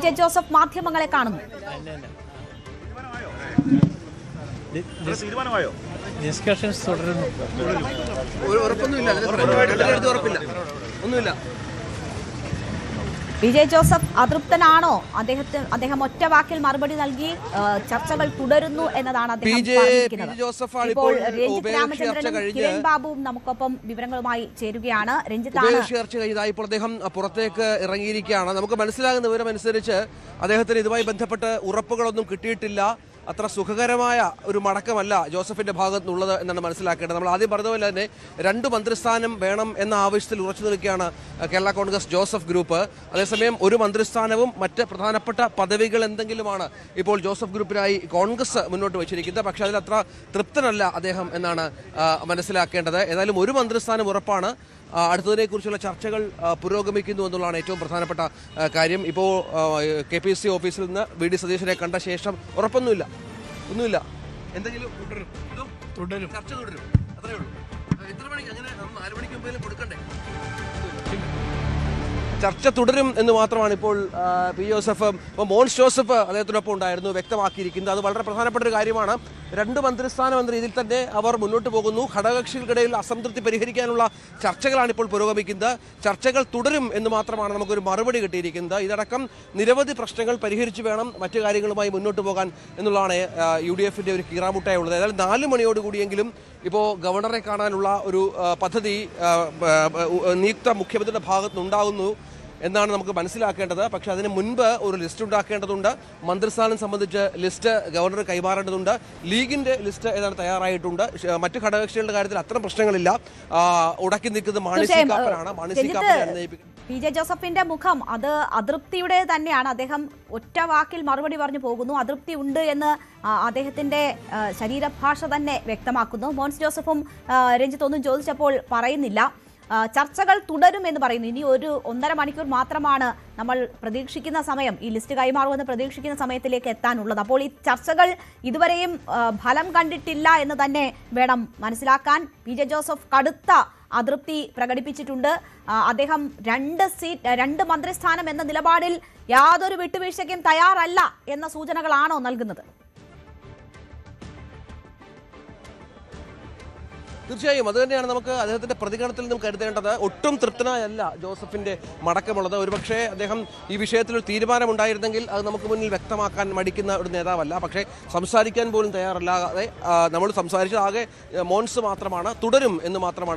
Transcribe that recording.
J Joseph മാധ്യമങ്ങളെ കാണുന്നു. Discussions തുടരുന്നു. പി ജെ ജോസഫ് അതൃപ്തനാണോ? അദ്ദേഹം ഒറ്റ വാക്കിൽ മറുപടി നൽകി ചർച്ചകൾ തുടരുന്നു എന്നതാണ് അദ്ദേഹം പറഞ്ഞിരിക്കുന്നത്. ഇപ്പോൾ രഞ്ജിത്ത് രാമചന്ദ്രനും കിരൺ ബാബുവും നമുക്കൊപ്പം വിവരങ്ങളുമായി ചേരുകയാണ്. രഞ്ജിത്താണ് ചർച്ച കഴിഞ്ഞതായി ഇപ്പോൾ അദ്ദേഹം പുറത്തേക്ക് ഇറങ്ങിയിരിക്കുകയാണ്. നമുക്ക് മനസ്സിലാകുന്ന വിവരമനുസരിച്ച് അദ്ദേഹത്തിന് ഇതുമായി ബന്ധപ്പെട്ട് ഉറപ്പുകളൊന്നും കിട്ടിയിട്ടില്ല. അത്ര സുഖകരമായ ഒരു മടക്കമല്ല ജോസഫിന്റെ ഭാഗത്തു നിന്നുള്ളത് എന്നാണ് മനസ്സിലാക്കേണ്ടത്. നമ്മൾ ആദ്യം പറഞ്ഞതുപോലെ തന്നെ 2 മന്ത്രിസ്ഥാനം വേണം എന്ന ആവശ്യത്തിൽ ഉറച്ചു നിൽക്കുകയാണ് കേരള കോൺഗ്രസ് ജോസഫ് ഗ്രൂപ്പ്. അതേസമയം ഒരു മന്ത്രിസ്ഥാനവും മറ്റ് പ്രധാനപ്പെട്ട പദവികൾ എന്തെങ്കിലുമാണ് ഇപ്പോൾ ജോസഫ് ഗ്രൂപ്പിനായി കോൺഗ്രസ് മുന്നോട്ട് വെച്ചിരിക്കുന്നത്. പക്ഷേ അതിലത്ര തൃപ്തനല്ല അദ്ദേഹം എന്നാണ് മനസ്സിലാക്കേണ്ടത്. ഏതായാലും ഒരു മന്ത്രിസ്ഥാനം ഉറപ്പാണ്. അടുത്തതിനെക്കുറിച്ചുള്ള ചർച്ചകൾ പുരോഗമിക്കുന്നു എന്നുള്ളതാണ് ഏറ്റവും പ്രധാനപ്പെട്ട കാര്യം. ഇപ്പോൾ KPCC ഓഫീസിൽ നിന്ന് VD സതീശനെ കണ്ട ശേഷം ഒന്നുമില്ല. എന്തെങ്കിലും തുടരും, ചർച്ച തുടരും, അത്രേ ഉള്ളൂ. എത്ര മണിക്ക് അങ്ങനെ 4 മണിക്ക് മുമ്പേലും കൊടുക്കണ്ടേ? ചർച്ച തുടരും എന്ന് മാത്രമാണ് ഇപ്പോൾ പി ജോസഫ് മോൻസ് ജോസഫ് അദ്ദേഹത്തിനൊപ്പം ഉണ്ടായിരുന്നു വ്യക്തമാക്കിയിരിക്കുന്നത്. അത് വളരെ പ്രധാനപ്പെട്ട ഒരു കാര്യമാണ്. 2 മന്ത്രിസ്ഥാനം എന്ന രീതിയിൽ തന്നെ അവർ മുന്നോട്ട് പോകുന്നു. ഘടകകക്ഷികൾക്കിടയിൽ അസംതൃപ്തി പരിഹരിക്കാനുള്ള ചർച്ചകളാണ് ഇപ്പോൾ പുരോഗമിക്കുന്നത്. ചർച്ചകൾ തുടരും എന്ന് മാത്രമാണ് നമുക്കൊരു മറുപടി കിട്ടിയിരിക്കുന്നത്. ഇതടക്കം നിരവധി പ്രശ്നങ്ങൾ പരിഹരിച്ചു വേണം മറ്റു കാര്യങ്ങളുമായി മുന്നോട്ട് പോകാൻ എന്നുള്ളതാണ് UDFന്റെ ഒരു കീറാമുട്ടായുള്ളത്. ഏതായാലും 4 മണിയോടുകൂടിയെങ്കിലും ഇപ്പോൾ ഗവർണറെ കാണാനുള്ള ഒരു പദ്ധതി നിയുക്ത മുഖ്യമന്ത്രിയുടെ ഭാഗത്തുനിന്നുണ്ടാകുന്നു എന്നാണ് നമുക്ക് മനസ്സിലാക്കേണ്ടത്. പക്ഷേ അതിന് മുൻപ് ഒരു ലിസ്റ്റ് ഉണ്ടാക്കേണ്ടതുണ്ട്. മന്ത്രിസ്ഥാനം സംബന്ധിച്ച് ലിസ്റ്റ് ഗവർണർ കൈമാറേണ്ടതുണ്ട്. ലീഗിന്റെ ലിസ്റ്റ് ഏതാണ് തയ്യാറായിട്ടുണ്ട്. മറ്റു ഘടകകക്ഷികളുടെ കാര്യത്തിൽ അത്തരം പ്രശ്നങ്ങളില്ല. ഉടക്കി നിൽക്കുന്നത് മാണി സി കാപ്പനാണ്. പി ജെ ജോസഫിന്റെ മുഖം അത് അതൃപ്തിയുടെ തന്നെയാണ്. അദ്ദേഹം ഒറ്റ വാക്കിൽ മറുപടി പറഞ്ഞു പോകുന്നു. അതൃപ്തി ഉണ്ട് എന്ന് അദ്ദേഹത്തിന്റെ ശരീരഭാഷ തന്നെ വ്യക്തമാക്കുന്നു. മോൻസ് ജോസഫും രഞ്ജിത്ത് ഒന്നും ചോദിച്ചപ്പോൾ പറയുന്നില്ല. ചർച്ചകൾ തുടരും എന്ന് പറയുന്നു. ഇനി ഒരു 1.5 മണിക്കൂർ മാത്രമാണ് നമ്മൾ പ്രതീക്ഷിക്കുന്ന സമയം, ഈ ലിസ്റ്റ് കൈമാറുമെന്ന് പ്രതീക്ഷിക്കുന്ന സമയത്തിലേക്ക് എത്താനുള്ളത്. അപ്പോൾ ഈ ചർച്ചകൾ ഇതുവരെയും ഫലം കണ്ടിട്ടില്ല എന്ന് തന്നെ വേണം മനസ്സിലാക്കാൻ. പി ജെ ജോസഫ് കടുത്ത അതൃപ്തി പ്രകടിപ്പിച്ചിട്ടുണ്ട്. അദ്ദേഹം 2 മന്ത്രിസ്ഥാനം എന്ന നിലപാടിൽ യാതൊരു വിട്ടുവീഴ്ചയ്ക്കും തയ്യാറല്ല എന്ന സൂചനകളാണോ നൽകുന്നത്? തീർച്ചയായും അത് തന്നെയാണ് നമുക്ക് അദ്ദേഹത്തിന്റെ പ്രതികരണത്തിൽ നിന്നും കരുതേണ്ടത്. ഒട്ടും തൃപ്തനായല്ല ജോസഫിന്റെ മടക്കമുള്ളത്. ഒരുപക്ഷെ അദ്ദേഹം ഈ വിഷയത്തിൽ ഒരു തീരുമാനമുണ്ടായിരുന്നെങ്കിൽ അത് നമുക്ക് മുന്നിൽ വ്യക്തമാക്കാൻ മടിക്കുന്ന ഒരു നേതാവല്ല. പക്ഷേ സംസാരിക്കാൻ പോലും തയ്യാറല്ലാതെ നമ്മൾ സംസാരിച്ചത് ആകെ മോൻസ് മാത്രമാണ്. തുടരും എന്ന് മാത്രമാണ്